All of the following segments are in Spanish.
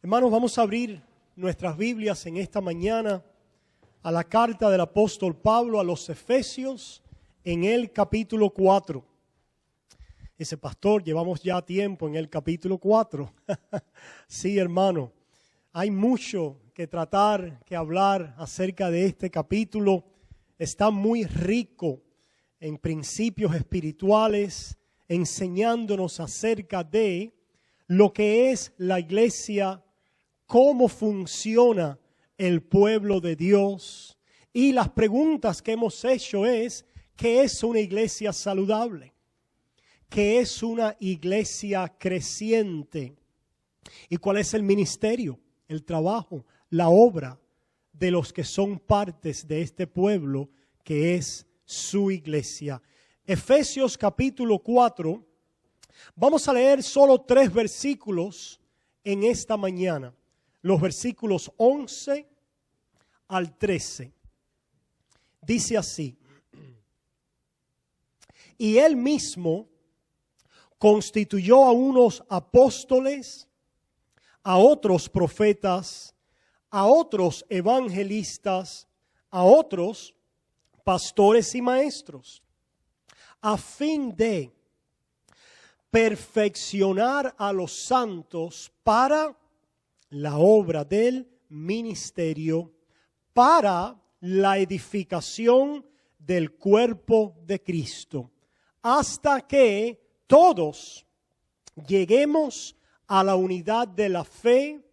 Hermanos, vamos a abrir nuestras Biblias en esta mañana a la carta del apóstol Pablo a los Efesios en el capítulo 4. Ese pastor, llevamos ya tiempo en el capítulo 4. Sí, hermano, hay mucho que tratar, que hablar acerca de este capítulo. Está muy rico en principios espirituales, enseñándonos acerca de lo que es la iglesia, cómo funciona el pueblo de Dios. Y las preguntas que hemos hecho es, ¿qué es una iglesia saludable? ¿Qué es una iglesia creciente? ¿Y cuál es el ministerio, el trabajo, la obra de los que son partes de este pueblo que es su iglesia? Efesios capítulo 4, vamos a leer solo 3 versículos en esta mañana. Los versículos 11 al 13. Dice así: y él mismo constituyó a unos apóstoles, a otros profetas, a otros evangelistas, a otros pastores y maestros, a fin de perfeccionar a los santos para la obra del ministerio, para la edificación del cuerpo de Cristo, hasta que todos lleguemos a la unidad de la fe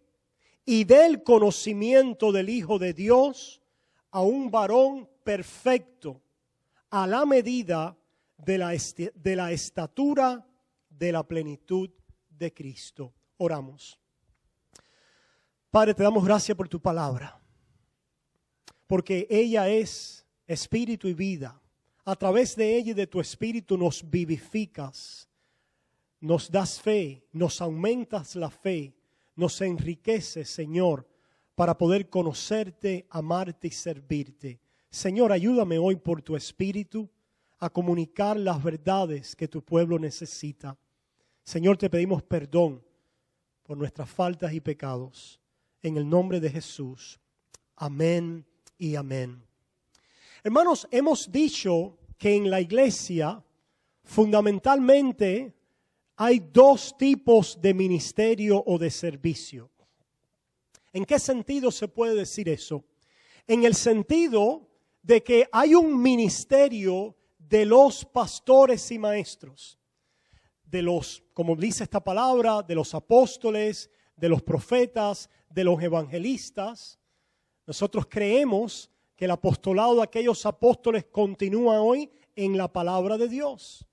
y del conocimiento del Hijo de Dios, a un varón perfecto, a la medida de la estatura de la plenitud de Cristo. Oramos. Padre, te damos gracias por tu palabra, porque ella es espíritu y vida. A través de ella y de tu espíritu nos vivificas, nos das fe, nos aumentas la fe, nos enriqueces, Señor, para poder conocerte, amarte y servirte. Señor, ayúdame hoy por tu espíritu a comunicar las verdades que tu pueblo necesita. Señor, te pedimos perdón por nuestras faltas y pecados. En el nombre de Jesús. Amén y amén. Hermanos, hemos dicho que en la iglesia fundamentalmente hay 2 tipos de ministerio o de servicio. ¿En qué sentido se puede decir eso? En el sentido de que hay un ministerio de los pastores y maestros, de los, como dice esta palabra, de los apóstoles, de los profetas, de los evangelistas. Nosotros creemos que el apostolado de aquellos apóstoles continúa hoy en la palabra de Dios.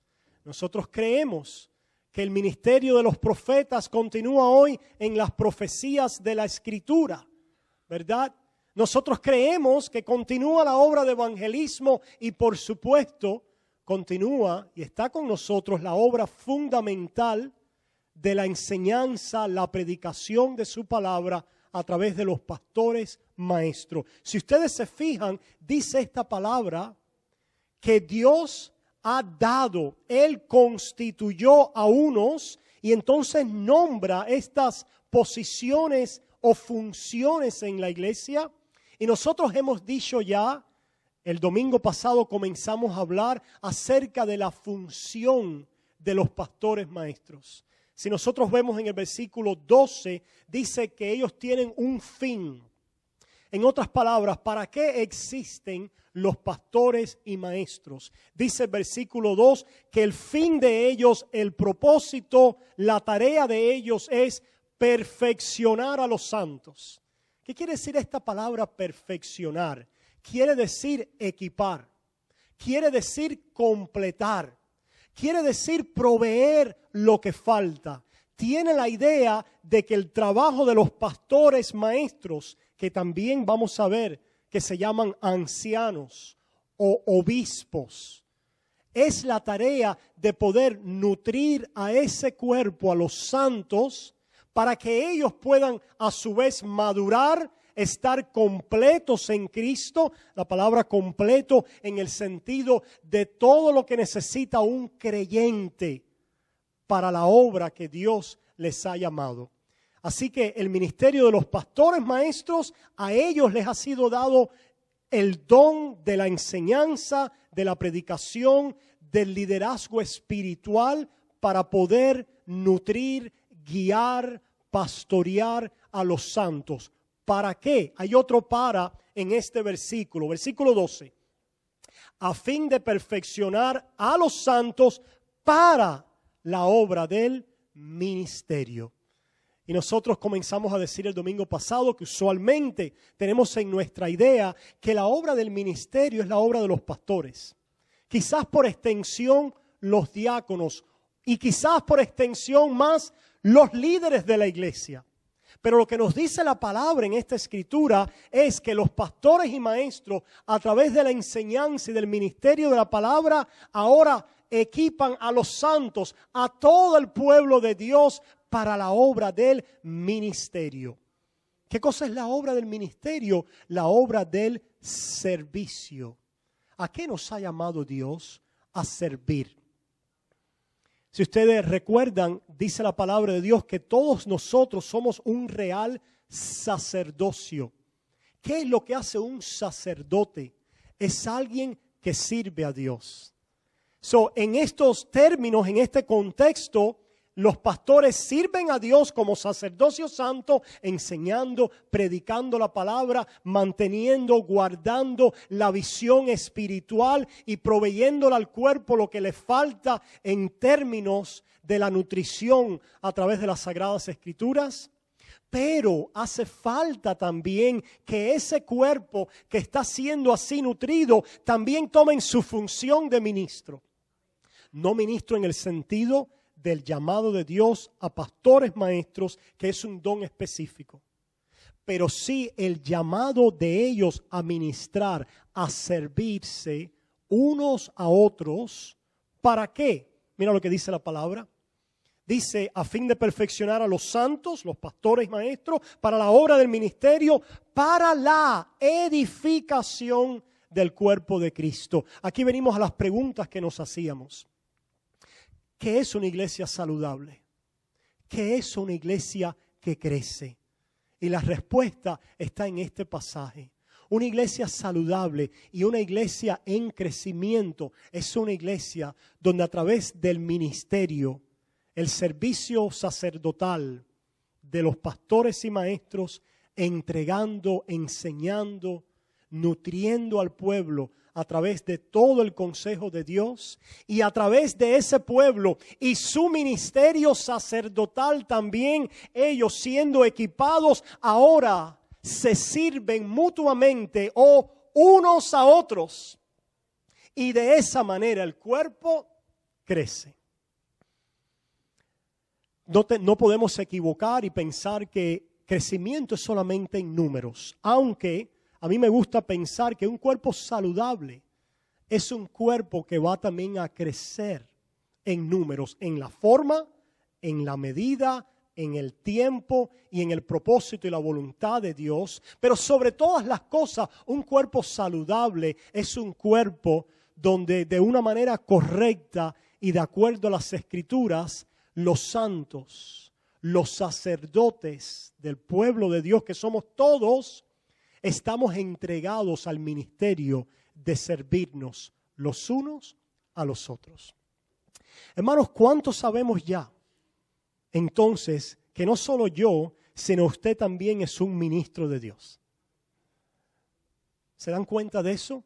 Nosotros creemos que el ministerio de los profetas continúa hoy en las profecías de la Escritura, ¿verdad? Nosotros creemos que continúa la obra de evangelismo y por supuesto continúa y está con nosotros la obra fundamental de la enseñanza, la predicación de su palabra a través de los pastores maestros. Si ustedes se fijan, dice esta palabra que Dios ha dado, Él constituyó a unos y entonces nombra estas posiciones o funciones en la iglesia. Y nosotros hemos dicho ya, el domingo pasado comenzamos a hablar acerca de la función de los pastores maestros. Si nosotros vemos en el versículo 12, dice que ellos tienen un fin. En otras palabras, ¿para qué existen los pastores y maestros? Dice el versículo 2 que el fin de ellos, el propósito, la tarea de ellos es perfeccionar a los santos. ¿Qué quiere decir esta palabra perfeccionar? Quiere decir equipar, quiere decir completar. Quiere decir proveer lo que falta. Tiene la idea de que el trabajo de los pastores maestros, que también vamos a ver que se llaman ancianos o obispos, es la tarea de poder nutrir a ese cuerpo, a los santos, para que ellos puedan a su vez madurar, estar completos en Cristo. La palabra completo en el sentido de todo lo que necesita un creyente para la obra que Dios les ha llamado. Así que el ministerio de los pastores maestros, a ellos les ha sido dado el don de la enseñanza, de la predicación, del liderazgo espiritual para poder nutrir, guiar, pastorear a los santos. ¿Para qué? Hay otro para en este versículo, versículo 12. A fin de perfeccionar a los santos para la obra del ministerio. Y nosotros comenzamos a decir el domingo pasado que usualmente tenemos en nuestra idea que la obra del ministerio es la obra de los pastores. Quizás por extensión los diáconos y quizás por extensión más los líderes de la iglesia. Pero lo que nos dice la palabra en esta escritura es que los pastores y maestros, a través de la enseñanza y del ministerio de la palabra, ahora equipan a los santos, a todo el pueblo de Dios para la obra del ministerio. ¿Qué cosa es la obra del ministerio? La obra del servicio. ¿A qué nos ha llamado Dios? A servir. Si ustedes recuerdan, dice la palabra de Dios que todos nosotros somos un real sacerdocio. ¿Qué es lo que hace un sacerdote? Es alguien que sirve a Dios. En estos términos, en este contexto, los pastores sirven a Dios como sacerdocio santo, enseñando, predicando la palabra, manteniendo, guardando la visión espiritual y proveyéndole al cuerpo lo que le falta en términos de la nutrición a través de las Sagradas Escrituras. Pero hace falta también que ese cuerpo que está siendo así nutrido también tome en su función de ministro. No ministro en el sentido del llamado de Dios a pastores maestros, que es un don específico. Pero sí el llamado de ellos a ministrar, a servirse unos a otros. ¿Para qué? Mira lo que dice la palabra. Dice, a fin de perfeccionar a los santos, los pastores maestros, para la obra del ministerio, para la edificación del cuerpo de Cristo. Aquí venimos a las preguntas que nos hacíamos. ¿Qué es una iglesia saludable? ¿Qué es una iglesia que crece? Y la respuesta está en este pasaje. Una iglesia saludable y una iglesia en crecimiento es una iglesia donde a través del ministerio, el servicio sacerdotal de los pastores y maestros, entregando, enseñando, nutriendo al pueblo a través de todo el consejo de Dios y a través de ese pueblo y su ministerio sacerdotal también, ellos siendo equipados ahora se sirven mutuamente o unos a otros y de esa manera el cuerpo crece. No podemos equivocar y pensar que crecimiento es solamente en números, aunque a mí me gusta pensar que un cuerpo saludable es un cuerpo que va también a crecer en números, en la forma, en la medida, en el tiempo y en el propósito y la voluntad de Dios. Pero sobre todas las cosas, un cuerpo saludable es un cuerpo donde de una manera correcta y de acuerdo a las Escrituras, los santos, los sacerdotes del pueblo de Dios, que somos todos, estamos entregados al ministerio de servirnos los unos a los otros. Hermanos, ¿cuántos sabemos ya? Entonces, que no solo yo, sino usted también es un ministro de Dios. ¿Se dan cuenta de eso?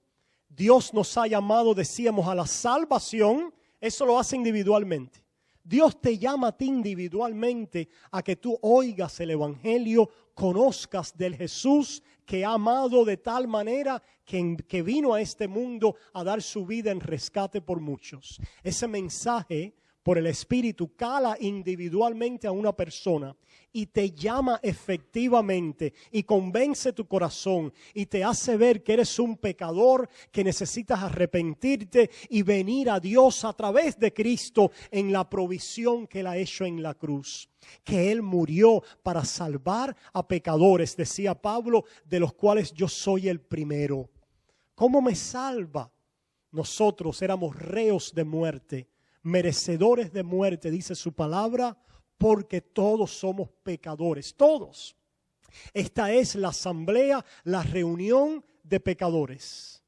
Dios nos ha llamado, decíamos, a la salvación. Eso lo hace individualmente. Dios te llama a ti individualmente a que tú oigas el evangelio, conozcas del Jesús que ha amado de tal manera que vino a este mundo a dar su vida en rescate por muchos. Ese mensaje por el Espíritu cala individualmente a una persona y te llama efectivamente y convence tu corazón y te hace ver que eres un pecador, que necesitas arrepentirte y venir a Dios a través de Cristo en la provisión que Él ha hecho en la cruz. Que Él murió para salvar a pecadores, decía Pablo, de los cuales yo soy el primero. ¿Cómo me salva? Nosotros éramos reos de muerte, merecedores de muerte, dice su palabra, porque todos somos pecadores, todos. Esta es la asamblea, la reunión de pecadores.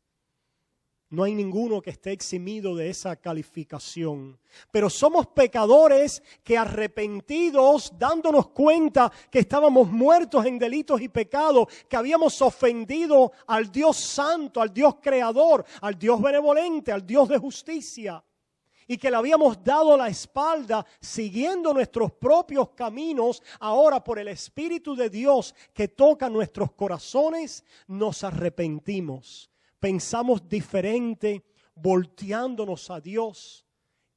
No hay ninguno que esté eximido de esa calificación. Pero somos pecadores que arrepentidos, dándonos cuenta que estábamos muertos en delitos y pecados, que habíamos ofendido al Dios santo, al Dios creador, al Dios benevolente, al Dios de justicia, y que le habíamos dado la espalda siguiendo nuestros propios caminos. Ahora, por el Espíritu de Dios que toca nuestros corazones, nos arrepentimos. Pensamos diferente, volteándonos a Dios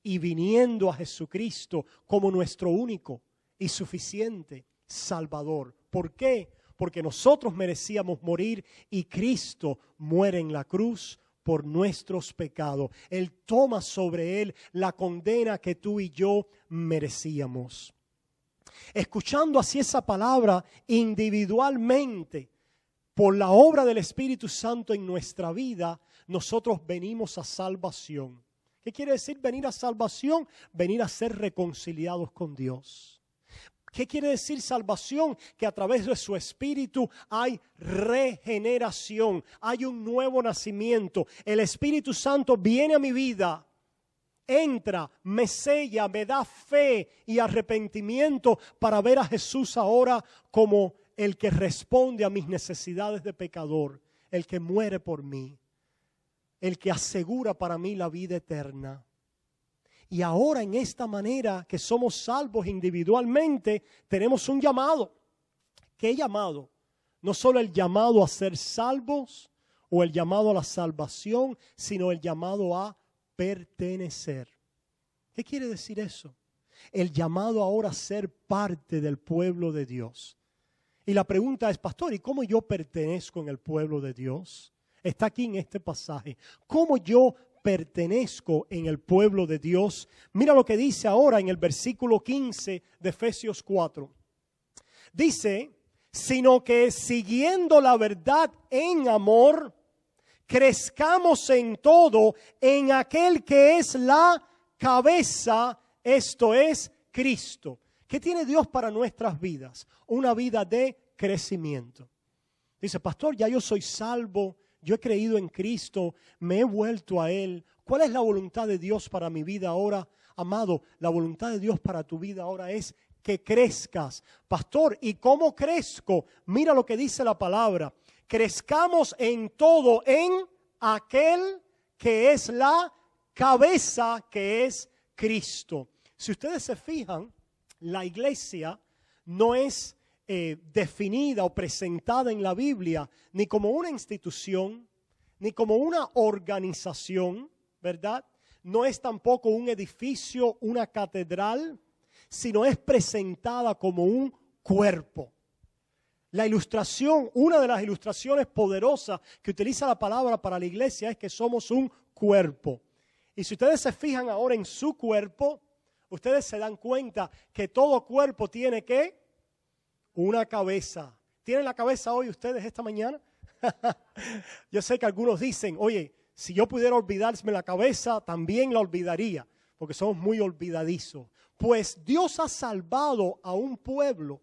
y viniendo a Jesucristo como nuestro único y suficiente Salvador. ¿Por qué? Porque nosotros merecíamos morir y Cristo muere en la cruz por nuestros pecados. Él toma sobre Él la condena que tú y yo merecíamos. Escuchando así esa palabra individualmente, por la obra del Espíritu Santo en nuestra vida, nosotros venimos a salvación. ¿Qué quiere decir venir a salvación? Venir a ser reconciliados con Dios. ¿Qué quiere decir salvación? Que a través de su Espíritu hay regeneración, hay un nuevo nacimiento. El Espíritu Santo viene a mi vida, entra, me sella, me da fe y arrepentimiento para ver a Jesús ahora como el que responde a mis necesidades de pecador, el que muere por mí, el que asegura para mí la vida eterna. Y ahora en esta manera que somos salvos individualmente, tenemos un llamado. ¿Qué llamado? No solo el llamado a ser salvos o el llamado a la salvación, sino el llamado a pertenecer. ¿Qué quiere decir eso? El llamado ahora a ser parte del pueblo de Dios. Y la pregunta es, pastor, ¿y cómo yo pertenezco en el pueblo de Dios? Está aquí en este pasaje. ¿Cómo yo pertenezco en el pueblo de Dios? Mira lo que dice ahora en el versículo 15 de Efesios 4. Dice, sino que siguiendo la verdad en amor, crezcamos en todo en aquel que es la cabeza, esto es Cristo. ¿Qué tiene Dios para nuestras vidas? Una vida de crecimiento. Dice, pastor, ya yo soy salvo, yo he creído en Cristo, me he vuelto a Él. ¿Cuál es la voluntad de Dios para mi vida ahora? Amado, la voluntad de Dios para tu vida ahora es que crezcas. Pastor, ¿y cómo crezco? Mira lo que dice la palabra. Crezcamos en todo en aquel que es la cabeza, que es Cristo. Si ustedes se fijan, la iglesia no es definida o presentada en la Biblia ni como una institución, ni como una organización, ¿verdad? No es tampoco un edificio, una catedral, sino es presentada como un cuerpo. La ilustración, una de las ilustraciones poderosas que utiliza la palabra para la iglesia es que somos un cuerpo. Y si ustedes se fijan ahora en su cuerpo, ustedes se dan cuenta que todo cuerpo tiene ¿qué? Una cabeza. ¿Tienen la cabeza hoy ustedes esta mañana? Yo sé que algunos dicen, oye, si yo pudiera olvidarme la cabeza, también la olvidaría, porque somos muy olvidadizos. Pues Dios ha salvado a un pueblo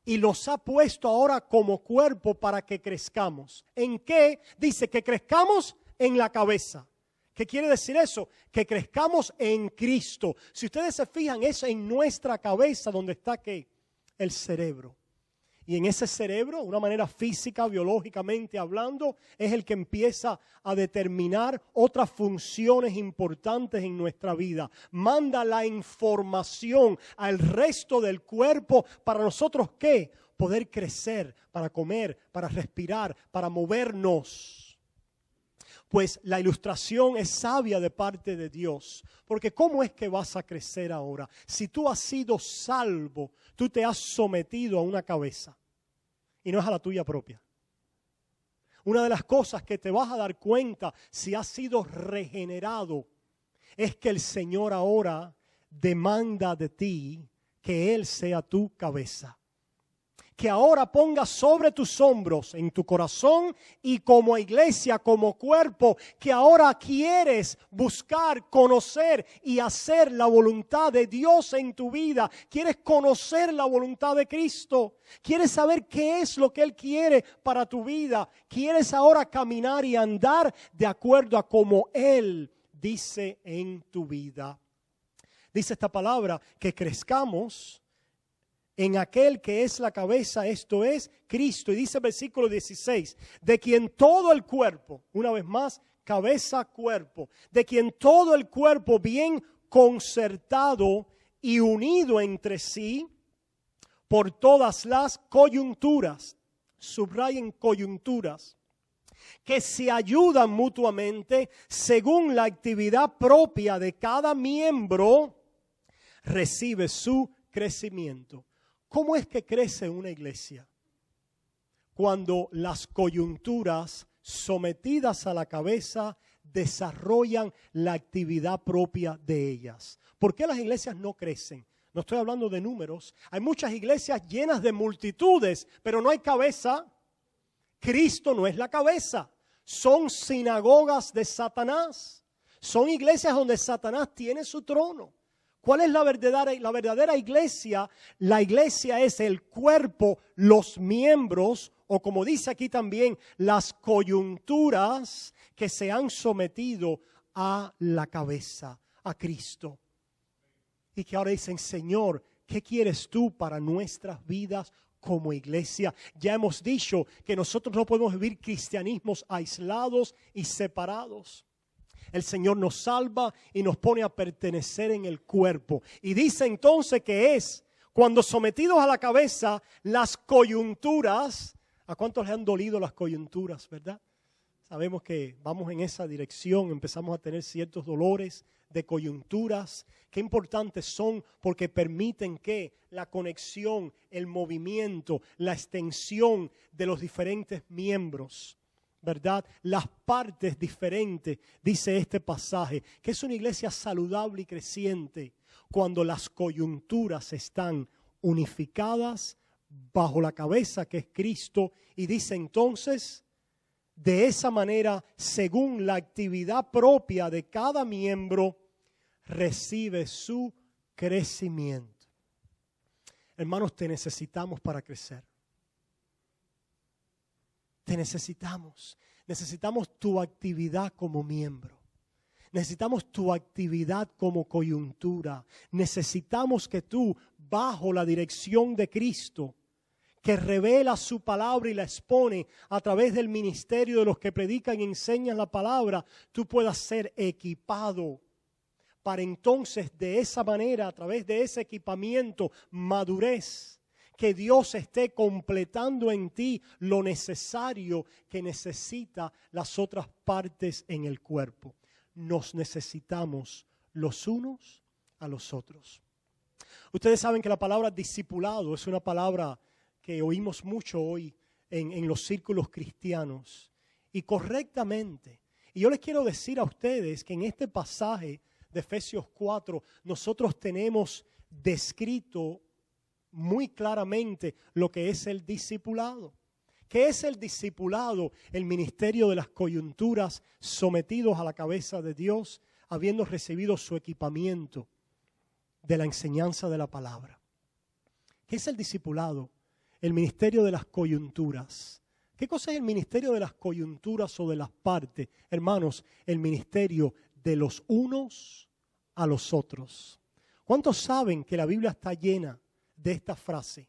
y los ha puesto ahora como cuerpo para que crezcamos. ¿En qué? Dice que crezcamos en la cabeza. ¿Qué quiere decir eso? Que crezcamos en Cristo. Si ustedes se fijan, es en nuestra cabeza donde está ¿qué? El cerebro. Y en ese cerebro, de una manera física, biológicamente hablando, es el que empieza a determinar otras funciones importantes en nuestra vida. Manda la información al resto del cuerpo para nosotros ¿qué? Poder crecer, para comer, para respirar, para movernos. Pues la ilustración es sabia de parte de Dios. Porque ¿cómo es que vas a crecer ahora? Si tú has sido salvo, tú te has sometido a una cabeza. Y no es a la tuya propia. Una de las cosas que te vas a dar cuenta si has sido regenerado es que el Señor ahora demanda de ti que Él sea tu cabeza. que ahora pongas sobre tus hombros, en tu corazón y como iglesia, como cuerpo, que ahora quieres buscar, conocer y hacer la voluntad de Dios en tu vida. Quieres conocer la voluntad de Cristo. Quieres saber qué es lo que Él quiere para tu vida. Quieres ahora caminar y andar de acuerdo a como Él dice en tu vida. Dice esta palabra que crezcamos en aquel que es la cabeza, esto es Cristo. Y dice el versículo 16, de quien todo el cuerpo, una vez más, cabeza, cuerpo, de quien todo el cuerpo bien concertado y unido entre sí por todas las coyunturas, subrayen coyunturas, que se ayudan mutuamente según la actividad propia de cada miembro, recibe su crecimiento. ¿Cómo es que crece una iglesia? Cuando las coyunturas sometidas a la cabeza desarrollan la actividad propia de ellas. ¿Por qué las iglesias no crecen? No estoy hablando de números. Hay muchas iglesias llenas de multitudes, pero no hay cabeza. Cristo no es la cabeza. Son sinagogas de Satanás. Son iglesias donde Satanás tiene su trono. ¿Cuál es la verdadera iglesia? La iglesia es el cuerpo, los miembros, o como dice aquí también, las coyunturas que se han sometido a la cabeza, a Cristo. Y que ahora dicen, Señor, ¿qué quieres tú para nuestras vidas como iglesia? Ya hemos dicho que nosotros no podemos vivir cristianismos aislados y separados. El Señor nos salva y nos pone a pertenecer en el cuerpo. Y dice entonces que es cuando sometidos a la cabeza las coyunturas. ¿A cuántos les han dolido las coyunturas, verdad? Sabemos que vamos en esa dirección, empezamos a tener ciertos dolores de coyunturas. Qué importantes son porque permiten que la conexión, el movimiento, la extensión de los diferentes miembros, ¿verdad? Las partes diferentes, dice este pasaje, que es una iglesia saludable y creciente cuando las coyunturas están unificadas bajo la cabeza que es Cristo. Y dice entonces, de esa manera, según la actividad propia de cada miembro, recibe su crecimiento. Hermanos, te necesitamos para crecer. Te necesitamos. Necesitamos tu actividad como miembro. Necesitamos tu actividad como coyuntura. Necesitamos que tú, bajo la dirección de Cristo, que revela su palabra y la expone a través del ministerio de los que predican y enseñan la palabra, tú puedas ser equipado para entonces de esa manera, a través de ese equipamiento, madurez, que Dios esté completando en ti lo necesario que necesita las otras partes en el cuerpo. Nos necesitamos los unos a los otros. Ustedes saben que la palabra discipulado es una palabra que oímos mucho hoy en los círculos cristianos, y correctamente. Y yo les quiero decir a ustedes que en este pasaje de Efesios 4 nosotros tenemos descrito muy claramente lo que es el discipulado. ¿Qué es el discipulado? El ministerio de las coyunturas sometidos a la cabeza de Dios, habiendo recibido su equipamiento de la enseñanza de la palabra. ¿Qué es el discipulado? El ministerio de las coyunturas. ¿Qué cosa es el ministerio de las coyunturas o de las partes? Hermanos, el ministerio de los unos a los otros. ¿Cuántos saben que la Biblia está llena de esta frase?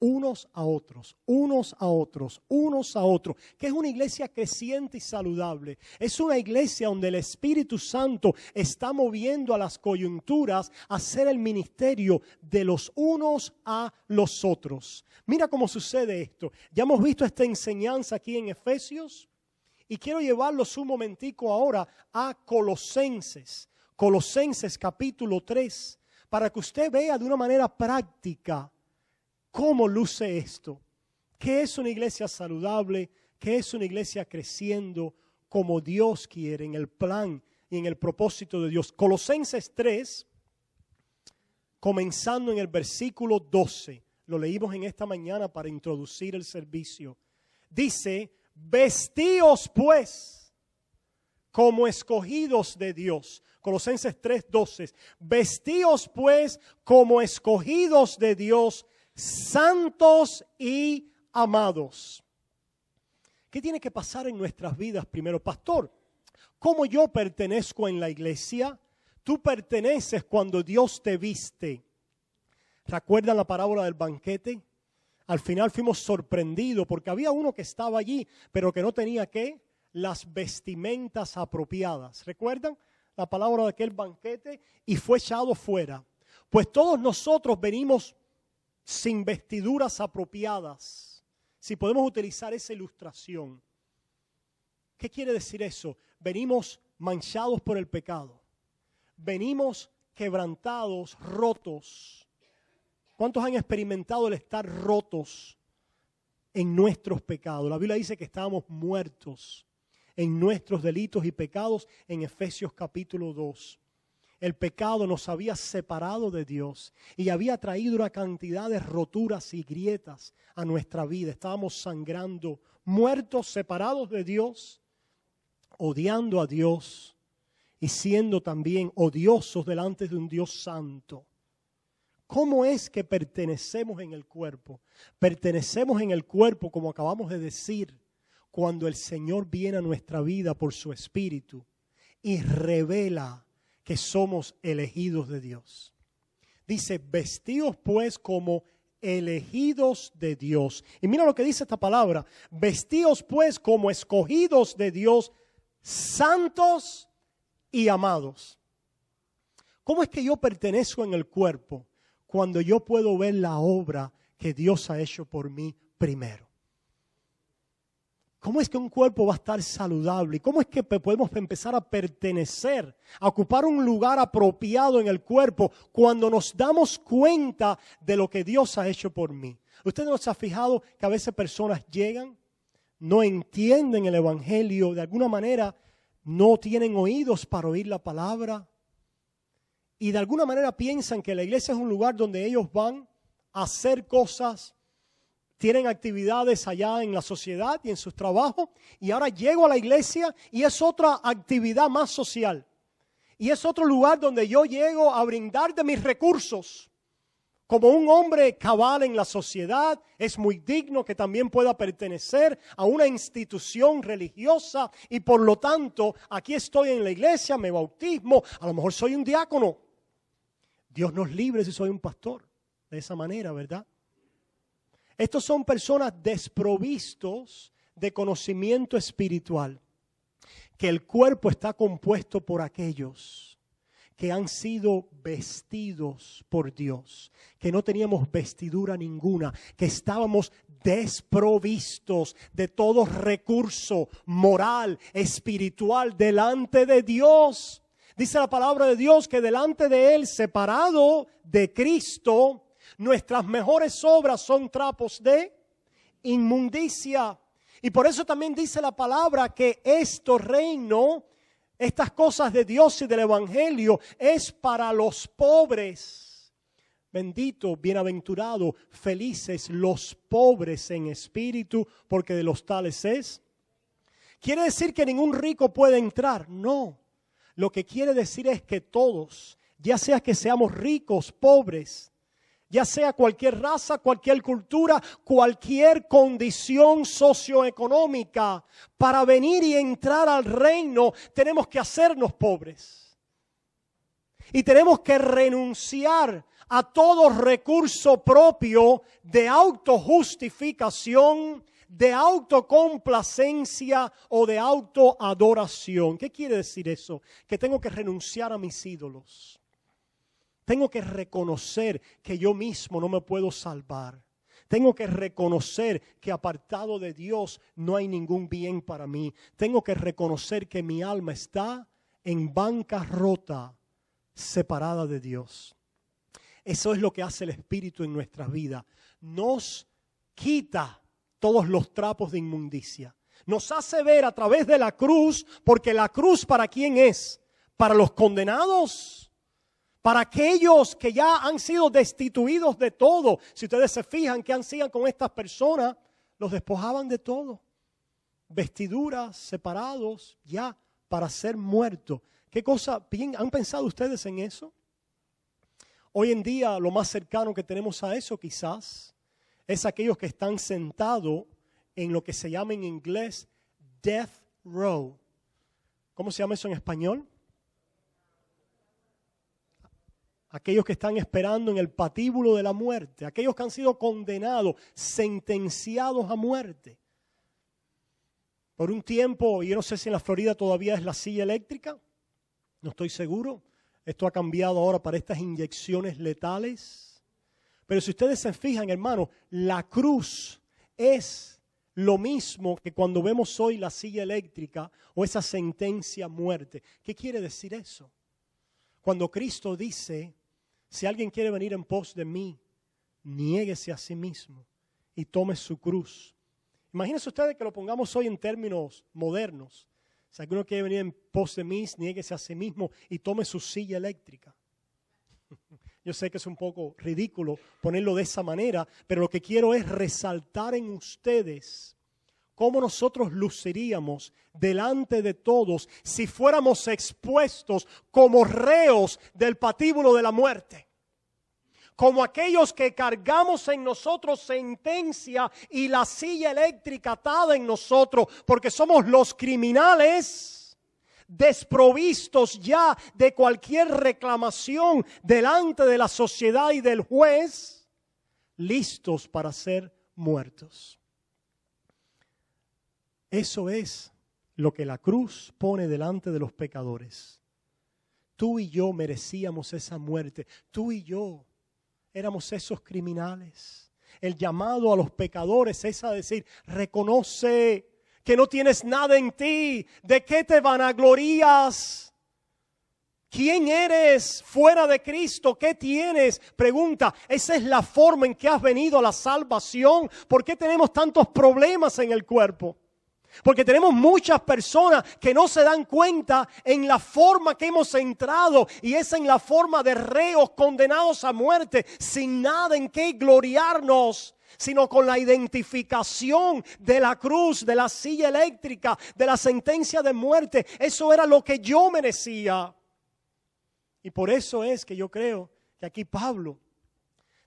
Unos a otros, unos a otros, unos a otros. Que es una iglesia creciente y saludable. Es una iglesia donde el Espíritu Santo está moviendo a las coyunturas a hacer el ministerio de los unos a los otros. Mira cómo sucede esto. Ya hemos visto esta enseñanza aquí en Efesios y quiero llevarlos un momentico ahora a Colosenses. Colosenses capítulo 3, para que usted vea de una manera práctica ¿cómo luce esto? ¿Qué es una iglesia saludable? ¿Qué es una iglesia creciendo como Dios quiere, en el plan y en el propósito de Dios? Colosenses 3, comenzando en el versículo 12. lo leímos en esta mañana para introducir el servicio. Dice, vestíos pues como escogidos de Dios. Colosenses 3:12. Vestíos pues como escogidos de Dios, santos y amados. ¿Qué tiene que pasar en nuestras vidas primero? Pastor, ¿cómo yo pertenezco en la iglesia? Tú perteneces cuando Dios te viste. ¿Recuerdan la parábola del banquete? Al final fuimos sorprendidos porque había uno que estaba allí, pero que no tenía ¿qué? Las vestimentas apropiadas. ¿Recuerdan la palabra de aquel banquete? Y fue echado fuera. Pues todos nosotros venimos sin vestiduras apropiadas. Si podemos utilizar esa ilustración. ¿Qué quiere decir eso? Venimos manchados por el pecado. Venimos quebrantados, rotos. ¿Cuántos han experimentado el estar rotos en nuestros pecados? La Biblia dice que estábamos muertos en nuestros delitos y pecados en Efesios capítulo 2. El pecado nos había separado de Dios y había traído una cantidad de roturas y grietas a nuestra vida. Estábamos sangrando, muertos, separados de Dios, odiando a Dios y siendo también odiosos delante de un Dios santo. ¿Cómo es que pertenecemos en el cuerpo? Pertenecemos en el cuerpo, como acabamos de decir, cuando el Señor viene a nuestra vida por su Espíritu y revela que somos elegidos de Dios. Dice, vestíos pues como elegidos de Dios. Y mira lo que dice esta palabra, vestíos pues como escogidos de Dios, santos y amados. ¿Cómo es que yo pertenezco en el cuerpo? Cuando yo puedo ver la obra que Dios ha hecho por mí primero. ¿Cómo es que un cuerpo va a estar saludable? ¿Y cómo es que podemos empezar a pertenecer, a ocupar un lugar apropiado en el cuerpo cuando nos damos cuenta de lo que Dios ha hecho por mí? ¿Usted no se ha fijado que a veces personas llegan, no entienden el evangelio, de alguna manera no tienen oídos para oír la palabra? Y de alguna manera piensan que la iglesia es un lugar donde ellos van a hacer cosas, tienen actividades allá en la sociedad y en sus trabajos, y ahora llego a la iglesia y es otra actividad más social. Y es otro lugar donde yo llego a brindar de mis recursos. Como un hombre cabal en la sociedad, es muy digno que también pueda pertenecer a una institución religiosa y por lo tanto aquí estoy en la iglesia, me bautismo, a lo mejor soy un diácono. Dios nos libre si soy un pastor, de esa manera, ¿verdad? Estos son personas desprovistos de conocimiento espiritual, que el cuerpo está compuesto por aquellos que han sido vestidos por Dios, que no teníamos vestidura ninguna, que estábamos desprovistos de todo recurso moral, espiritual delante de Dios. Dice la palabra de Dios que delante de Él, separado de Cristo, nuestras mejores obras son trapos de inmundicia. Y por eso también dice la palabra que este reino, estas cosas de Dios y del Evangelio, es para los pobres. Bendito, bienaventurado, felices los pobres en espíritu, porque de los tales es. ¿Quiere decir que ningún rico puede entrar? No. Lo que quiere decir es que todos, ya sea que seamos ricos, pobres, ya sea cualquier raza, cualquier cultura, cualquier condición socioeconómica, para venir y entrar al reino tenemos que hacernos pobres. Y tenemos que renunciar a todo recurso propio de autojustificación, de autocomplacencia o de autoadoración. ¿Qué quiere decir eso? Que tengo que renunciar a mis ídolos. Tengo que reconocer que yo mismo no me puedo salvar. Tengo que reconocer que apartado de Dios no hay ningún bien para mí. Tengo que reconocer que mi alma está en bancarrota, separada de Dios. Eso es lo que hace el Espíritu en nuestras vidas. Nos quita todos los trapos de inmundicia. Nos hace ver a través de la cruz, porque la cruz ¿para quién es? ¿Para los condenados? Para aquellos que ya han sido destituidos de todo. Si ustedes se fijan qué hacían con estas personas, los despojaban de todo. Vestiduras, separados, ya para ser muertos. ¿Qué cosa? ¿Han pensado ustedes en eso? Hoy en día lo más cercano que tenemos a eso quizás es aquellos que están sentados en lo que se llama en inglés death row. ¿Cómo se llama eso en español? Aquellos que están esperando en el patíbulo de la muerte, aquellos que han sido condenados, sentenciados a muerte. Por un tiempo, yo no sé si en la Florida todavía es la silla eléctrica, no estoy seguro. Esto ha cambiado ahora para estas inyecciones letales. Pero si ustedes se fijan, hermano, la cruz es lo mismo que cuando vemos hoy la silla eléctrica o esa sentencia a muerte. ¿Qué quiere decir eso? Cuando Cristo dice, si alguien quiere venir en pos de mí, niéguese a sí mismo y tome su cruz. Imagínense ustedes que lo pongamos hoy en términos modernos. Si alguno quiere venir en pos de mí, niéguese a sí mismo y tome su silla eléctrica. Yo sé que es un poco ridículo ponerlo de esa manera, pero lo que quiero es resaltar en ustedes cómo nosotros luciríamos delante de todos si fuéramos expuestos como reos del patíbulo de la muerte. Como aquellos que cargamos en nosotros sentencia y la silla eléctrica atada en nosotros, porque somos los criminales desprovistos ya de cualquier reclamación delante de la sociedad y del juez, listos para ser muertos. Eso es lo que la cruz pone delante de los pecadores. Tú y yo merecíamos esa muerte, tú y yo éramos esos criminales. El llamado a los pecadores es a decir, reconoce que no tienes nada en ti. ¿De qué te vanaglorías? ¿Quién eres fuera de Cristo? ¿Qué tienes? Pregunta, ¿esa es la forma en que has venido a la salvación? ¿Por qué tenemos tantos problemas en el cuerpo? Porque tenemos muchas personas que no se dan cuenta en la forma que hemos entrado y es en la forma de reos condenados a muerte sin nada en qué gloriarnos, sino con la identificación de la cruz, de la silla eléctrica, de la sentencia de muerte. Eso era lo que yo merecía. Y por eso es que yo creo que aquí Pablo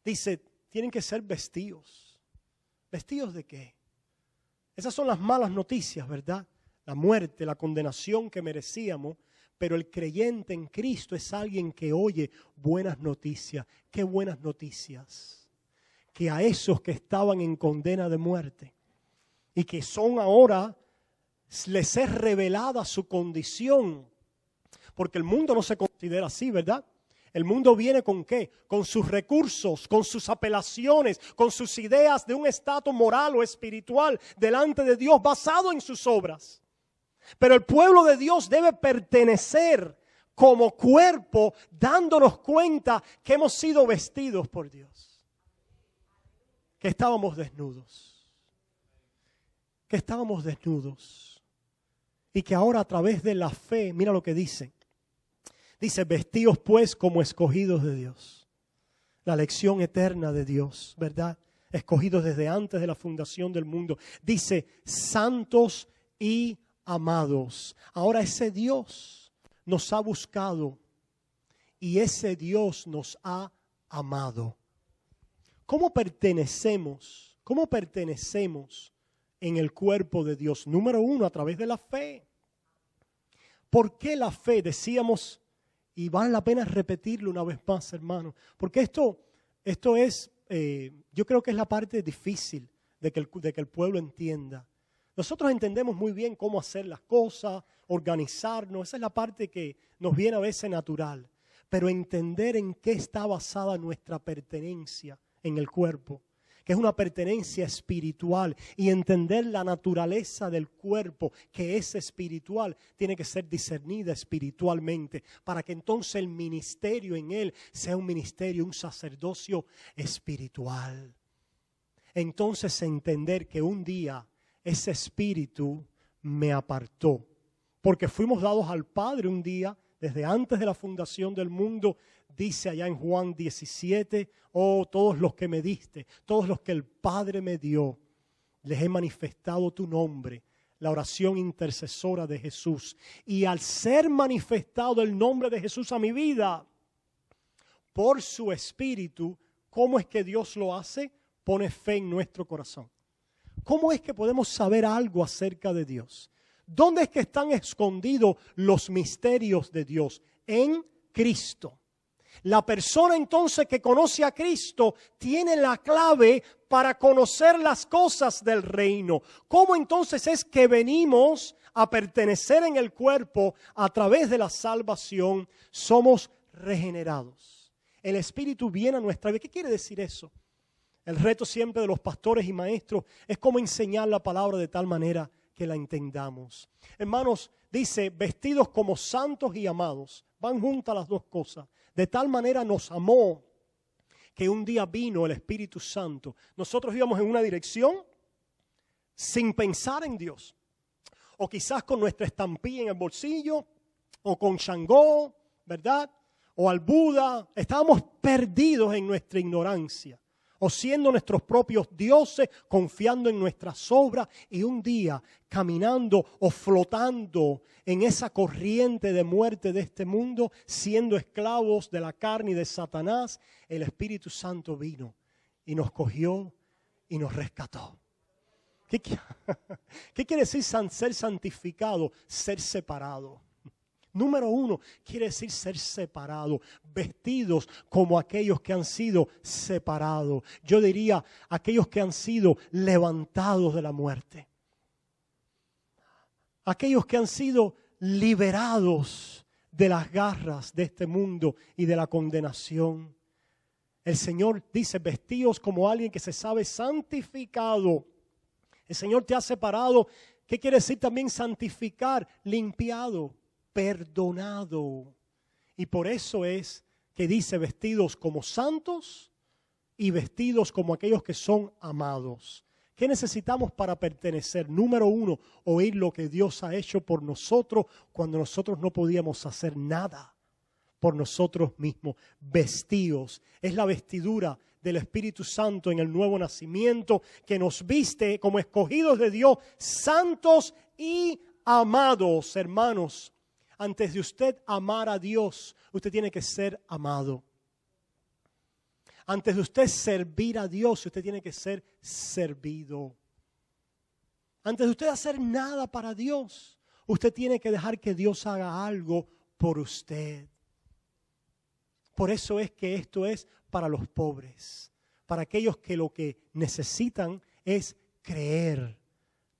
dice, tienen que ser vestidos. ¿Vestidos de qué? Esas son las malas noticias, ¿verdad? La muerte, la condenación que merecíamos, pero el creyente en Cristo es alguien que oye buenas noticias. ¿Qué buenas noticias? Que a esos que estaban en condena de muerte y que son ahora, les es revelada su condición. Porque el mundo no se considera así, ¿verdad? El mundo viene ¿con qué? Con sus recursos, con sus apelaciones, con sus ideas de un estatus moral o espiritual delante de Dios basado en sus obras. Pero el pueblo de Dios debe pertenecer como cuerpo dándonos cuenta que hemos sido vestidos por Dios. Que estábamos desnudos. Que estábamos desnudos. Y que ahora a través de la fe, mira lo que dice. Dice, vestíos pues como escogidos de Dios. La elección eterna de Dios, ¿verdad? Escogidos desde antes de la fundación del mundo. Dice, santos y amados. Ahora ese Dios nos ha buscado y ese Dios nos ha amado. ¿Cómo pertenecemos? ¿Cómo pertenecemos en el cuerpo de Dios? Número uno, a través de la fe. ¿Por qué la fe? Decíamos. Y vale la pena repetirlo una vez más, hermano. Porque esto es, yo creo que es la parte difícil de que el pueblo entienda. Nosotros entendemos muy bien cómo hacer las cosas, organizarnos. Esa es la parte que nos viene a veces natural. Pero entender en qué está basada nuestra pertenencia en el cuerpo. Que es una pertenencia espiritual, y entender la naturaleza del cuerpo, que es espiritual, tiene que ser discernida espiritualmente, para que entonces el ministerio en él sea un ministerio, un sacerdocio espiritual. Entonces entender que un día ese espíritu me apartó, porque fuimos dados al Padre un día, desde antes de la fundación del mundo. dice allá en Juan 17, oh, todos los que me diste, todos los que el Padre me dio, les he manifestado tu nombre, la oración intercesora de Jesús. Y al ser manifestado el nombre de Jesús a mi vida, por su Espíritu, ¿cómo es que Dios lo hace? Pone fe en nuestro corazón. ¿Cómo es que podemos saber algo acerca de Dios? ¿Dónde es que están escondidos los misterios de Dios? En Cristo. La persona entonces que conoce a Cristo tiene la clave para conocer las cosas del reino. ¿Cómo entonces es que venimos a pertenecer en el cuerpo a través de la salvación? Somos regenerados. El Espíritu viene a nuestra vida. ¿Qué quiere decir eso? El reto siempre de los pastores y maestros es cómo enseñar la palabra de tal manera que la entendamos. Hermanos, dice, vestidos como santos y amados. Van juntas las dos cosas. De tal manera nos amó que un día vino el Espíritu Santo. Nosotros íbamos en una dirección sin pensar en Dios. O quizás con nuestra estampilla en el bolsillo, o con Shango, ¿verdad? O al Buda. Estábamos perdidos en nuestra ignorancia. O siendo nuestros propios dioses, confiando en nuestras obras, y un día caminando o flotando en esa corriente de muerte de este mundo, siendo esclavos de la carne y de Satanás, el Espíritu Santo vino y nos cogió y nos rescató. ¿Qué quiere decir ser santificado? Ser separado. Número 1, quiere decir ser separado, vestidos como aquellos que han sido separados. Yo diría, aquellos que han sido levantados de la muerte. Aquellos que han sido liberados de las garras de este mundo y de la condenación. El Señor dice, vestidos como alguien que se sabe santificado. El Señor te ha separado. ¿Qué quiere decir también santificar? Limpiado. Perdonado. Y por eso es que dice vestidos como santos y vestidos como aquellos que son amados. ¿Qué necesitamos para pertenecer? Número 1, oír lo que Dios ha hecho por nosotros cuando nosotros no podíamos hacer nada por nosotros mismos. Vestidos. Es la vestidura del Espíritu Santo en el nuevo nacimiento que nos viste como escogidos de Dios, santos y amados, hermanos. Antes de usted amar a Dios, usted tiene que ser amado. Antes de usted servir a Dios, usted tiene que ser servido. Antes de usted hacer nada para Dios, usted tiene que dejar que Dios haga algo por usted. Por eso es que esto es para los pobres, para aquellos que lo que necesitan es creer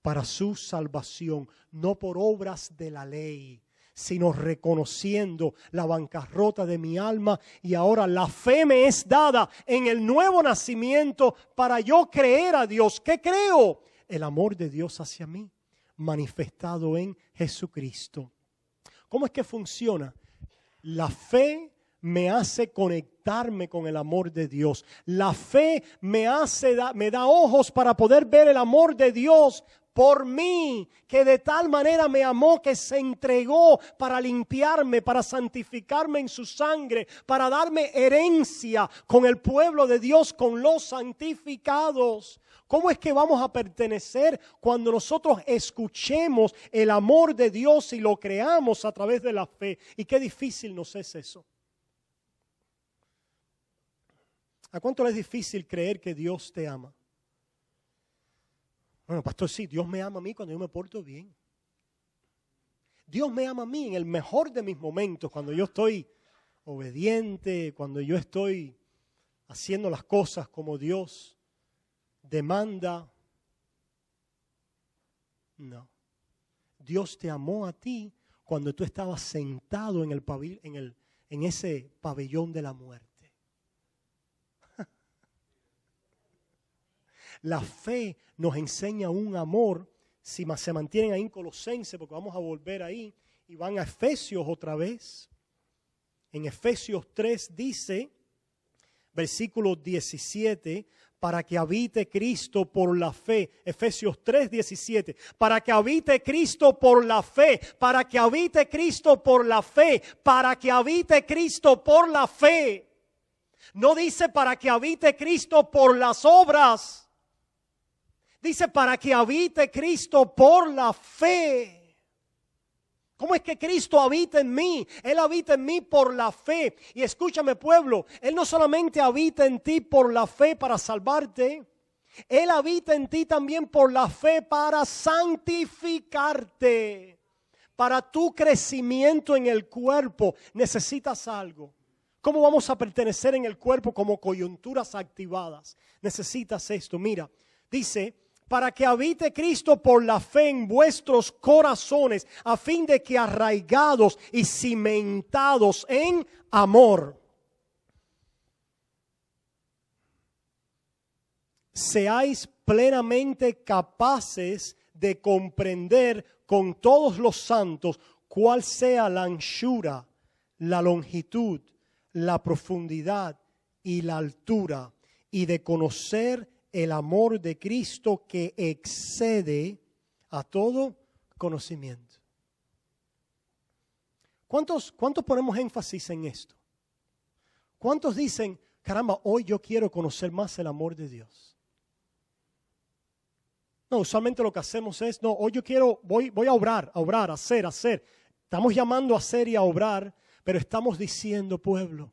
para su salvación, no por obras de la ley, sino reconociendo la bancarrota de mi alma y ahora la fe me es dada en el nuevo nacimiento para yo creer a Dios. ¿Qué creo? El amor de Dios hacia mí, manifestado en Jesucristo. ¿Cómo es que funciona? La fe me hace conectarme con el amor de Dios. La fe me da ojos para poder ver el amor de Dios por mí, que de tal manera me amó que se entregó para limpiarme, para santificarme en su sangre, para darme herencia con el pueblo de Dios, con los santificados. ¿Cómo es que vamos a pertenecer cuando nosotros escuchemos el amor de Dios y lo creamos a través de la fe? Y qué difícil nos es eso. ¿A cuánto le es difícil creer que Dios te ama? Bueno, pastor, sí, Dios me ama a mí cuando yo me porto bien. Dios me ama a mí en el mejor de mis momentos, cuando yo estoy obediente, cuando yo estoy haciendo las cosas como Dios demanda. No. Dios te amó a ti cuando tú estabas sentado en ese pabellón de la muerte. La fe nos enseña un amor, si se mantienen ahí en Colosenses, porque vamos a volver ahí, y van a Efesios otra vez. En Efesios 3 dice, versículo 17, para que habite Cristo por la fe. Efesios 3:17. Para que habite Cristo por la fe. Para que habite Cristo por la fe. Para que habite Cristo por la fe. No dice para que habite Cristo por las obras. Dice para que habite Cristo por la fe. ¿Cómo es que Cristo habita en mí? Él habita en mí por la fe. Y escúchame, pueblo, Él no solamente habita en ti por la fe para salvarte. Él habita en ti también por la fe para santificarte. Para tu crecimiento en el cuerpo necesitas algo. ¿Cómo vamos a pertenecer en el cuerpo como coyunturas activadas? Necesitas esto. Mira, dice, para que habite Cristo por la fe en vuestros corazones, a fin de que arraigados y cimentados en amor, seáis plenamente capaces de comprender con todos los santos cuál sea la anchura, la longitud, la profundidad y la altura, y de conocer el amor de Cristo que excede a todo conocimiento. ¿Cuántos ponemos énfasis en esto? ¿Cuántos dicen, caramba, hoy yo quiero conocer más el amor de Dios? No, usualmente lo que hacemos es, no, hoy yo quiero, voy a obrar, hacer. Estamos llamando a hacer y a obrar, pero estamos diciendo, pueblo,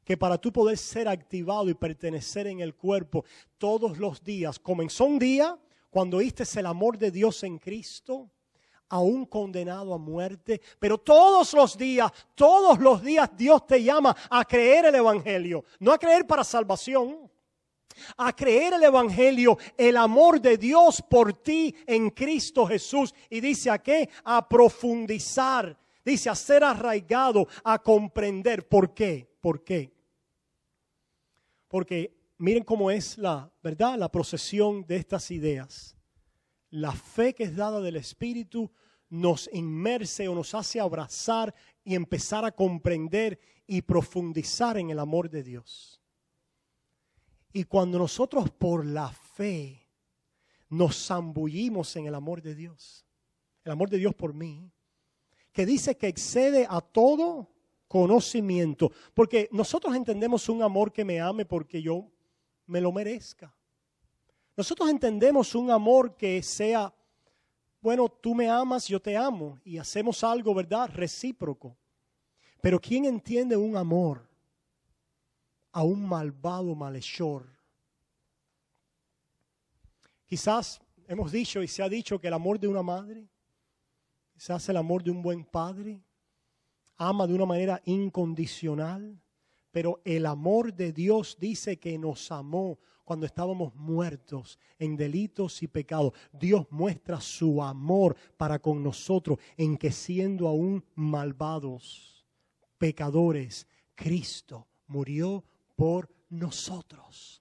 que para tú poder ser activado y pertenecer en el cuerpo todos los días, comenzó un día cuando oíste el amor de Dios en Cristo, aún condenado a muerte, pero todos los días Dios te llama a creer el Evangelio, no a creer para salvación, a creer el Evangelio, el amor de Dios por ti en Cristo Jesús. Y dice a qué, a profundizar, dice a ser arraigado, a comprender. ¿Por qué? ¿Por qué? Porque miren cómo es la procesión de estas ideas. La fe que es dada del Espíritu nos inmerse o nos hace abrazar y empezar a comprender y profundizar en el amor de Dios. Y cuando nosotros por la fe nos zambullimos en el amor de Dios por mí, que dice que excede a todo conocimiento, porque nosotros entendemos un amor que me ame porque yo me lo merezca. Nosotros entendemos un amor que sea, bueno, tú me amas, yo te amo y hacemos algo, ¿verdad? Recíproco. Pero ¿quién entiende un amor a un malvado malhechor? Quizás hemos dicho y se ha dicho que el amor de una madre, quizás el amor de un buen padre, ama de una manera incondicional, pero el amor de Dios dice que nos amó cuando estábamos muertos en delitos y pecados. Dios muestra su amor para con nosotros en que siendo aún malvados, pecadores, Cristo murió por nosotros.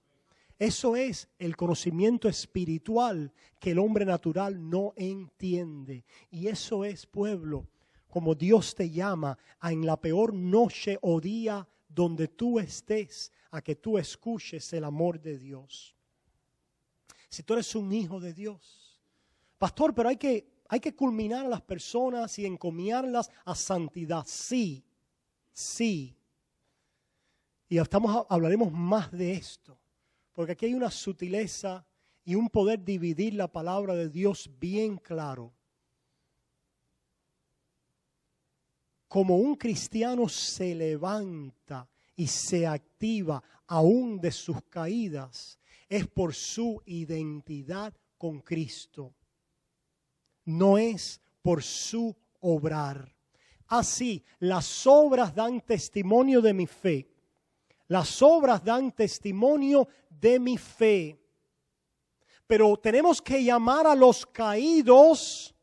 Eso es el conocimiento espiritual que el hombre natural no entiende. Y eso es, pueblo, como Dios te llama a en la peor noche o día donde tú estés, a que tú escuches el amor de Dios. Si tú eres un hijo de Dios, pastor, pero hay que culminar a las personas y encomiarlas a santidad. Sí. Y hablaremos más de esto, porque aquí hay una sutileza y un poder dividir la palabra de Dios bien claro. Como un cristiano se levanta y se activa aún de sus caídas, es por su identidad con Cristo. No es por su obrar. Así, las obras dan testimonio de mi fe. Las obras dan testimonio de mi fe. Pero tenemos que llamar a los caídos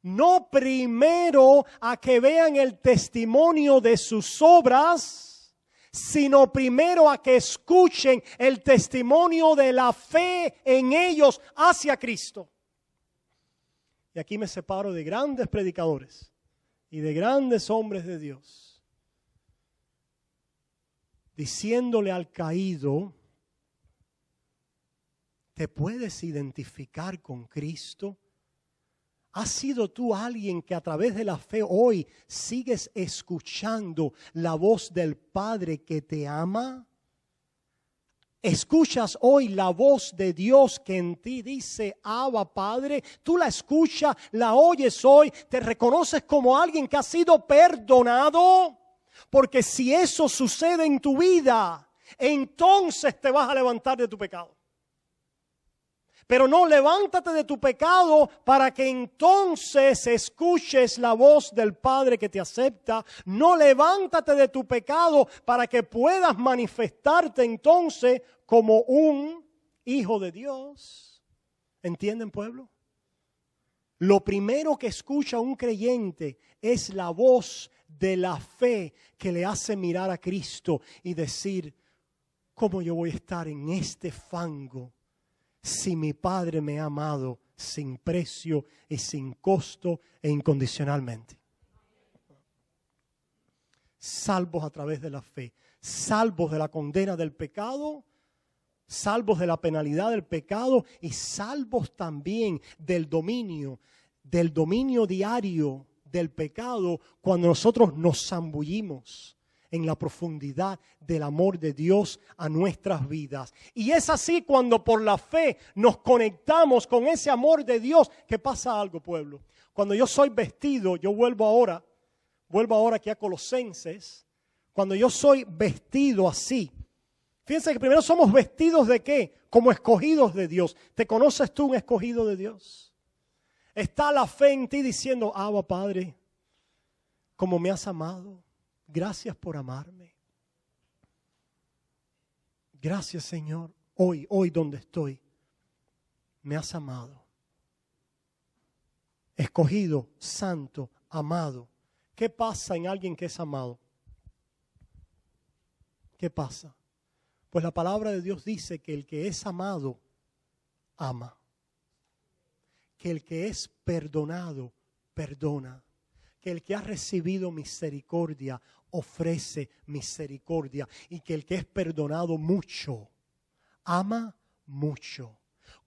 no primero a que vean el testimonio de sus obras, sino primero a que escuchen el testimonio de la fe en ellos hacia Cristo. Y aquí me separo de grandes predicadores y de grandes hombres de Dios, diciéndole al caído, ¿Te puedes identificar con Cristo? ¿Has sido tú alguien que a través de la fe hoy sigues escuchando la voz del Padre que te ama? ¿Escuchas hoy la voz de Dios que en ti dice, Abba, Padre? Tú la escuchas, la oyes hoy, te reconoces como alguien que ha sido perdonado. Porque si eso sucede en tu vida, entonces te vas a levantar de tu pecado. Pero no, levántate de tu pecado para que entonces escuches la voz del Padre que te acepta. No, levántate de tu pecado para que puedas manifestarte entonces como un hijo de Dios. ¿Entienden, pueblo? Lo primero que escucha un creyente es la voz de la fe que le hace mirar a Cristo y decir, ¿cómo yo voy a estar en este fango si mi Padre me ha amado sin precio y sin costo e incondicionalmente? Salvos a través de la fe, salvos de la condena del pecado, salvos de la penalidad del pecado y salvos también del dominio diario del pecado cuando nosotros nos zambullimos en la profundidad del amor de Dios a nuestras vidas. Y es así cuando por la fe nos conectamos con ese amor de Dios que pasa algo, pueblo. Cuando yo soy vestido, yo vuelvo ahora aquí a Colosenses, cuando yo soy vestido así, fíjense que primero somos vestidos ¿de qué? Como escogidos de Dios. ¿Te conoces tú un escogido de Dios? Está la fe en ti diciendo, Abba, Padre, como me has amado, gracias por amarme. Gracias, Señor, hoy donde estoy, me has amado. Escogido, santo, amado. ¿Qué pasa en alguien que es amado? ¿Qué pasa? Pues la palabra de Dios dice que el que es amado, ama. Que el que es perdonado, perdona. Que el que ha recibido misericordia, ofrece misericordia. Y que el que es perdonado mucho, ama mucho.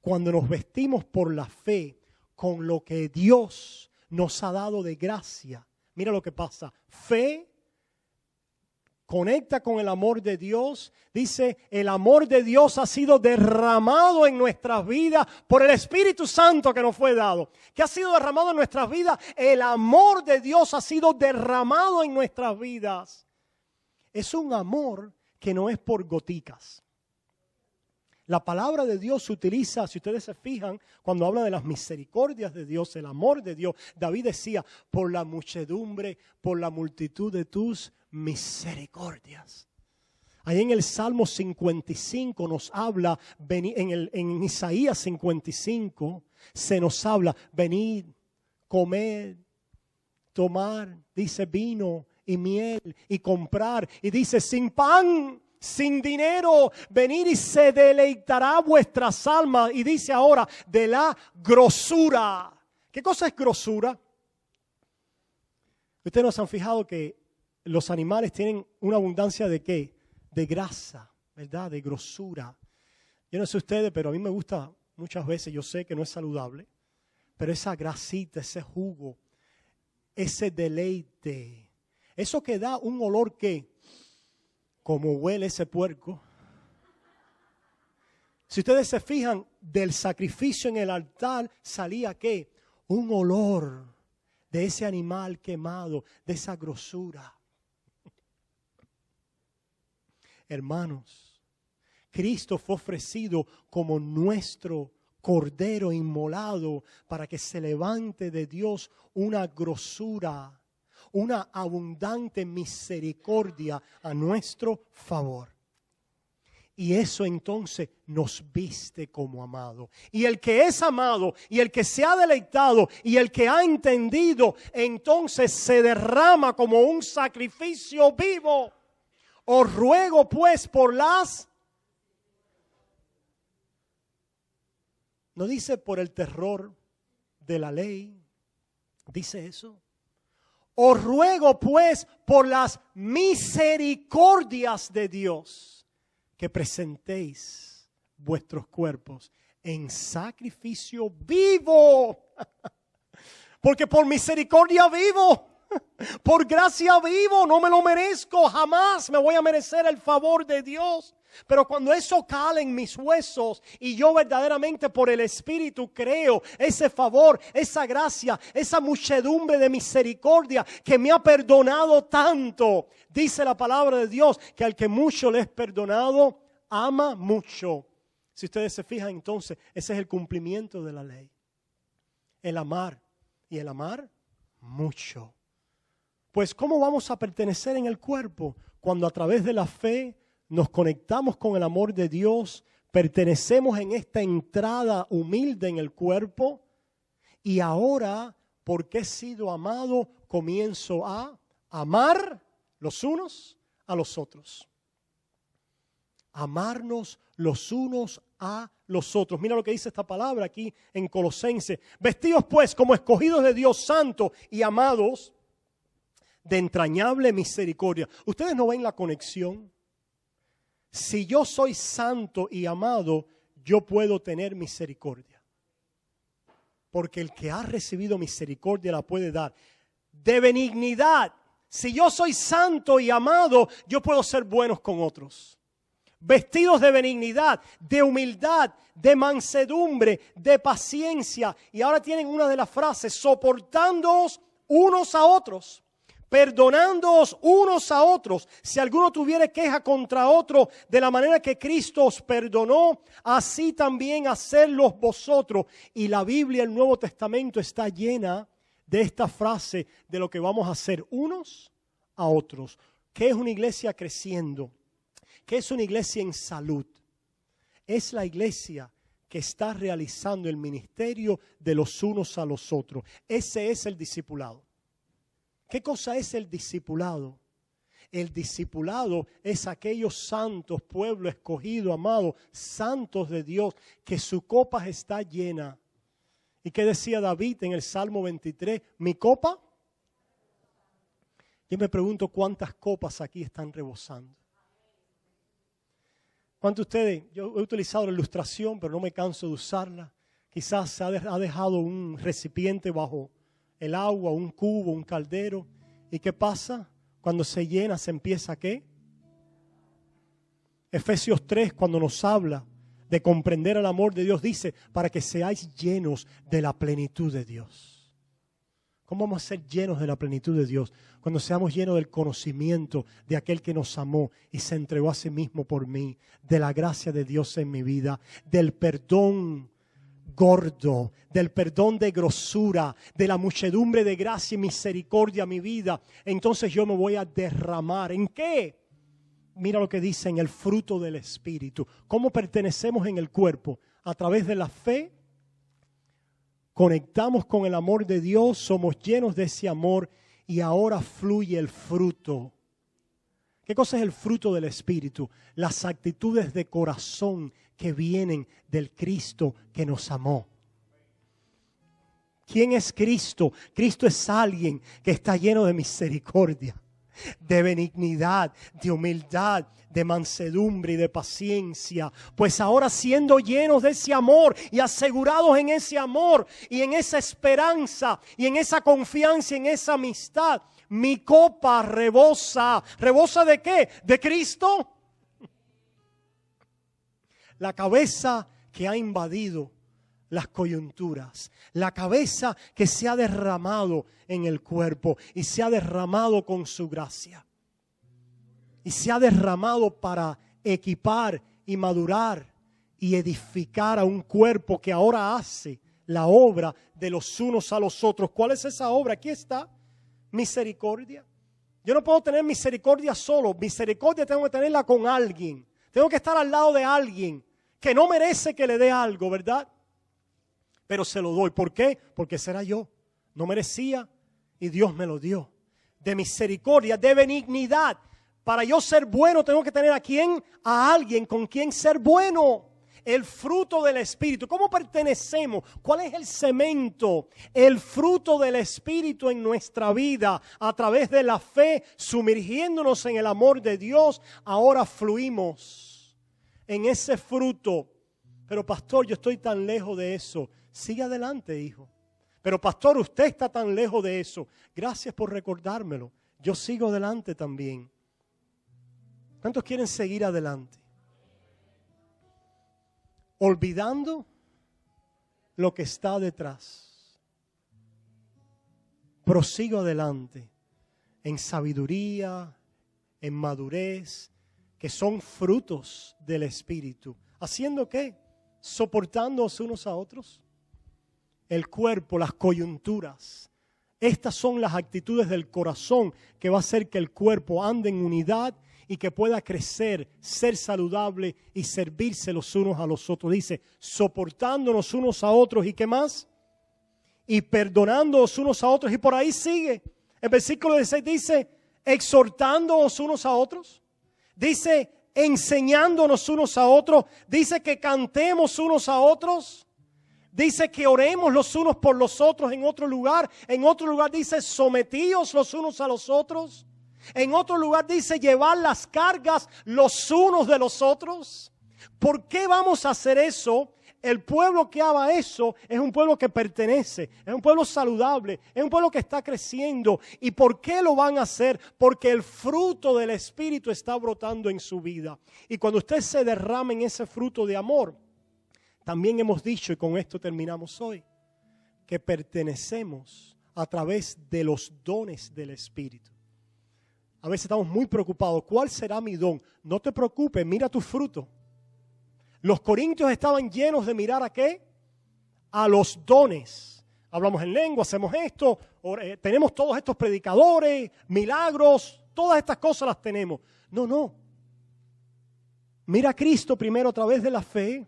Cuando nos vestimos por la fe con lo que Dios nos ha dado de gracia, mira lo que pasa. Fe conecta con el amor de Dios. Dice, el amor de Dios ha sido derramado en nuestras vidas por el Espíritu Santo que nos fue dado. ¿Qué ha sido derramado en nuestras vidas? El amor de Dios ha sido derramado en nuestras vidas. Es un amor que no es por goticas. La palabra de Dios se utiliza, si ustedes se fijan, cuando habla de las misericordias de Dios, el amor de Dios. David decía, por la muchedumbre, por la multitud de tus misericordias. Ahí en el Salmo 55 nos habla, en Isaías 55 se nos habla, venid, comed, tomar, dice vino y miel y comprar. Y dice sin pan, sin dinero, venir y se deleitará vuestras almas. Y dice ahora de la grosura. ¿Qué cosa es grosura? Ustedes nos han fijado que los animales tienen una abundancia de ¿qué? De grasa, ¿verdad? De grosura. Yo no sé ustedes, pero a mí me gusta muchas veces, yo sé que no es saludable, pero esa grasita, ese jugo, ese deleite, eso que da un olor que, como huele ese puerco. Si ustedes se fijan, del sacrificio en el altar salía ¿qué? Un olor de ese animal quemado, de esa grosura. Hermanos, Cristo fue ofrecido como nuestro cordero inmolado para que se levante de Dios una grosura, una abundante misericordia a nuestro favor. Y eso entonces nos viste como amado. Y el que es amado y el que se ha deleitado y el que ha entendido, entonces se derrama como un sacrificio vivo. Os ruego pues por las... No dice por el terror de la ley. ¿Dice eso? Os ruego pues por las misericordias de Dios que presentéis vuestros cuerpos en sacrificio vivo. Porque por misericordia vivo. Por gracia vivo, no me lo merezco, jamás me voy a merecer el favor de Dios. Pero cuando eso cala en mis huesos y yo verdaderamente por el Espíritu creo ese favor, esa gracia, esa muchedumbre de misericordia que me ha perdonado tanto, dice la palabra de Dios que al que mucho le es perdonado, ama mucho. Si ustedes se fijan, entonces ese es el cumplimiento de la ley. El amar, y el amar mucho. Pues ¿cómo vamos a pertenecer en el cuerpo? Cuando a través de la fe nos conectamos con el amor de Dios, pertenecemos en esta entrada humilde en el cuerpo y ahora, porque he sido amado, comienzo a amar los unos a los otros. Amarnos los unos a los otros. Mira lo que dice esta palabra aquí en Colosenses. Vestidos pues como escogidos de Dios santo y amados, de entrañable misericordia. ¿Ustedes no ven la conexión? Si yo soy santo y amado, yo puedo tener misericordia. Porque el que ha recibido misericordia la puede dar. De benignidad. Si yo soy santo y amado, yo puedo ser buenos con otros. Vestidos de benignidad, de humildad, de mansedumbre, de paciencia. Y ahora tienen una de las frases, soportándoos unos a otros. Perdonándoos unos a otros, si alguno tuviere queja contra otro, de la manera que Cristo os perdonó, así también hacedlo vosotros. Y la Biblia, el Nuevo Testamento, está llena de esta frase de lo que vamos a hacer unos a otros. ¿Qué es una iglesia creciendo? ¿Qué es una iglesia en salud? Es la iglesia que está realizando el ministerio de los unos a los otros. Ese es el discipulado. ¿Qué cosa es el discipulado? El discipulado es aquellos santos, pueblo escogido, amado, santos de Dios, que su copa está llena. ¿Y qué decía David en el Salmo 23? ¿Mi copa? Yo me pregunto cuántas copas aquí están rebosando. ¿Cuántos de ustedes? Yo he utilizado la ilustración, pero no me canso de usarla. Quizás se ha dejado un recipiente bajo el agua, un cubo, un caldero. ¿Y qué pasa? Cuando se llena, ¿se empieza qué? Efesios 3, cuando nos habla de comprender el amor de Dios, dice, para que seáis llenos de la plenitud de Dios. ¿Cómo vamos a ser llenos de la plenitud de Dios? Cuando seamos llenos del conocimiento de aquel que nos amó y se entregó a sí mismo por mí, de la gracia de Dios en mi vida, del perdón gordo, del perdón de grosura, de la muchedumbre de gracia y misericordia a mi vida. Entonces yo me voy a derramar. ¿En qué? Mira lo que dice en el fruto del Espíritu. ¿Cómo pertenecemos en el cuerpo? A través de la fe, conectamos con el amor de Dios, somos llenos de ese amor y ahora fluye el fruto. ¿Qué cosa es el fruto del Espíritu? Las actitudes de corazón que vienen del Cristo que nos amó. ¿Quién es Cristo? Cristo es alguien que está lleno de misericordia, de benignidad, de humildad, de mansedumbre y de paciencia. Pues ahora siendo llenos de ese amor y asegurados en ese amor y en esa esperanza y en esa confianza y en esa amistad, mi copa rebosa. ¿Rebosa de qué? ¿De Cristo? La cabeza que ha invadido las coyunturas, la cabeza que se ha derramado en el cuerpo y se ha derramado con su gracia. Y se ha derramado para equipar y madurar y edificar a un cuerpo que ahora hace la obra de los unos a los otros. ¿Cuál es esa obra? Aquí está. Misericordia. Yo no puedo tener misericordia solo. Misericordia tengo que tenerla con alguien. Tengo que estar al lado de alguien que no merece que le dé algo, ¿verdad? Pero se lo doy. ¿Por qué? Porque será yo. No merecía y Dios me lo dio. De misericordia, de benignidad. Para yo ser bueno tengo que tener a alguien con quien ser bueno. El fruto del Espíritu. ¿Cómo pertenecemos? ¿Cuál es el cemento? El fruto del Espíritu en nuestra vida. A través de la fe, sumergiéndonos en el amor de Dios, ahora fluimos en ese fruto Pero pastor, yo estoy tan lejos de eso. Sigue adelante, hijo. Pero pastor, usted está tan lejos de eso. Gracias por recordármelo. Yo sigo adelante también. ¿Cuántos quieren seguir adelante? Olvidando lo que está detrás. Prosigo adelante en sabiduría, en madurez, que son frutos del Espíritu. ¿Haciendo qué? Soportándonos unos a otros. El cuerpo, las coyunturas. Estas son las actitudes del corazón que va a hacer que el cuerpo ande en unidad y que pueda crecer, ser saludable y servirse los unos a los otros. Dice, soportándonos unos a otros. ¿Y qué más? Y perdonándonos unos a otros. Y por ahí sigue. El versículo 16 dice, exhortándonos unos a otros. Dice, enseñándonos unos a otros. Dice que cantemos unos a otros. Dice que oremos los unos por los otros en otro lugar. En otro lugar dice, sometíos los unos a los otros. En otro lugar dice, llevar las cargas los unos de los otros. ¿Por qué vamos a hacer eso? El pueblo que haga eso es un pueblo que pertenece, es un pueblo saludable, es un pueblo que está creciendo. ¿Y por qué lo van a hacer? Porque el fruto del Espíritu está brotando en su vida. Y cuando usted se derrama en ese fruto de amor, también hemos dicho, y con esto terminamos hoy, que pertenecemos a través de los dones del Espíritu. A veces estamos muy preocupados. ¿Cuál será mi don? No te preocupes, mira tu fruto. Los corintios estaban llenos de mirar ¿a qué? A los dones. Hablamos en lengua, hacemos esto, tenemos todos estos predicadores, milagros, todas estas cosas las tenemos. No. Mira a Cristo primero a través de la fe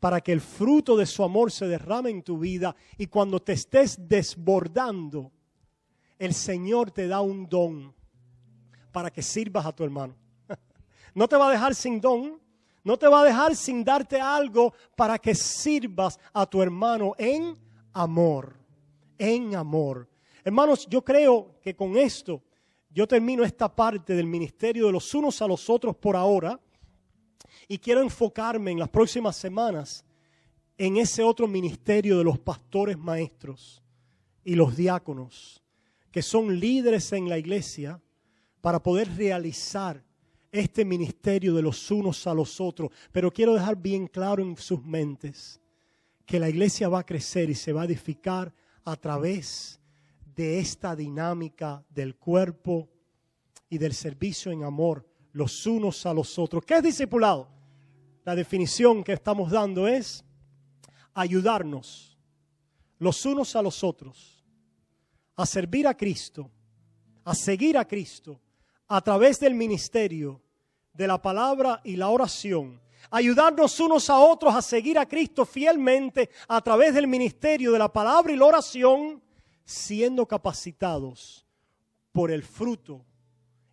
para que el fruto de su amor se derrame en tu vida y cuando te estés desbordando, el Señor te da un don para que sirvas a tu hermano. No te va a dejar sin don. No te va a dejar sin darte algo para que sirvas a tu hermano en amor. En amor. Hermanos, yo creo que con esto yo termino esta parte del ministerio de los unos a los otros por ahora. Y quiero enfocarme en las próximas semanas en ese otro ministerio de los pastores maestros y los diáconos, que son líderes en la iglesia para poder realizar este ministerio de los unos a los otros. Pero quiero dejar bien claro en sus mentes que la iglesia va a crecer y se va a edificar a través de esta dinámica del cuerpo y del servicio en amor los unos a los otros. ¿Qué es discipulado? La definición que estamos dando es ayudarnos los unos a los otros a servir a Cristo, a seguir a Cristo, a través del ministerio, de la palabra y la oración. Ayudarnos unos a otros a seguir a Cristo fielmente a través del ministerio de la palabra y la oración, siendo capacitados por el fruto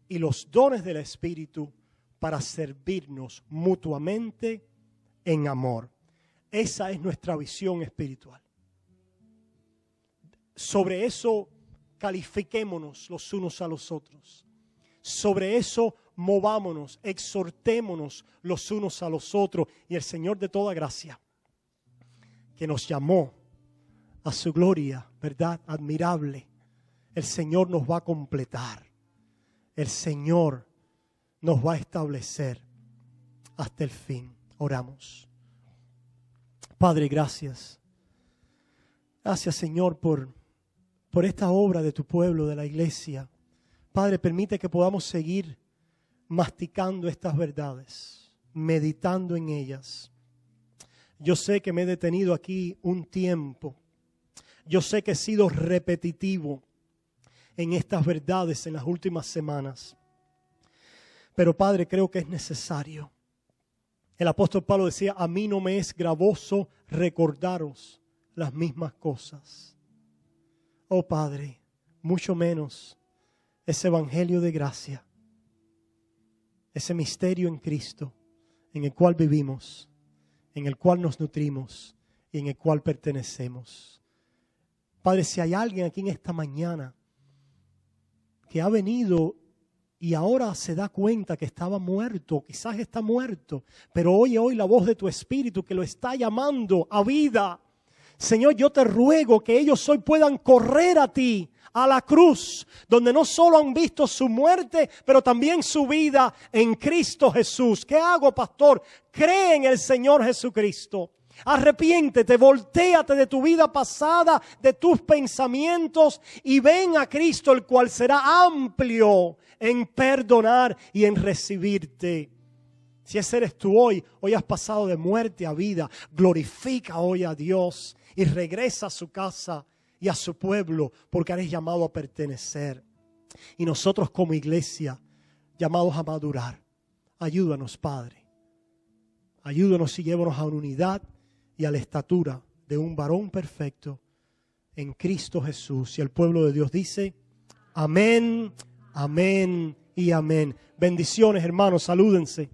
y los dones del Espíritu para servirnos mutuamente en amor. Esa es nuestra visión espiritual. Sobre eso califiquémonos los unos a los otros. Sobre eso movámonos, exhortémonos los unos a los otros. Y el Señor de toda gracia, que nos llamó a su gloria, ¿verdad? Admirable. El Señor nos va a completar. El Señor nos va a establecer hasta el fin. Oramos. Padre, gracias. Gracias, Señor, por esta obra de tu pueblo, de la iglesia. Padre, permite que podamos seguir masticando estas verdades, meditando en ellas. Yo sé que me he detenido aquí un tiempo. Yo sé que he sido repetitivo en estas verdades en las últimas semanas. Pero Padre, creo que es necesario. El apóstol Pablo decía, a mí no me es gravoso recordaros las mismas cosas. Oh Padre, mucho menos ese evangelio de gracia, ese misterio en Cristo, en el cual vivimos, en el cual nos nutrimos y en el cual pertenecemos. Padre, si hay alguien aquí en esta mañana que ha venido y ahora se da cuenta que estaba muerto, quizás está muerto, pero oye hoy la voz de tu espíritu que lo está llamando a vida. Señor, yo te ruego que ellos hoy puedan correr a ti, a la cruz, donde no solo han visto su muerte, pero también su vida en Cristo Jesús. ¿Qué hago, pastor? Cree en el Señor Jesucristo. Arrepiéntete, voltéate de tu vida pasada, de tus pensamientos y ven a Cristo, el cual será amplio en perdonar y en recibirte. Si ese eres tú hoy has pasado de muerte a vida, glorifica hoy a Dios y regresa a su casa y a su pueblo, porque eres llamado a pertenecer. Y nosotros como iglesia, llamados a madurar. Ayúdanos, Padre. Ayúdanos y llévanos a una unidad y a la estatura de un varón perfecto en Cristo Jesús. Y el pueblo de Dios dice, amén, amén y amén. Bendiciones, hermanos, salúdense.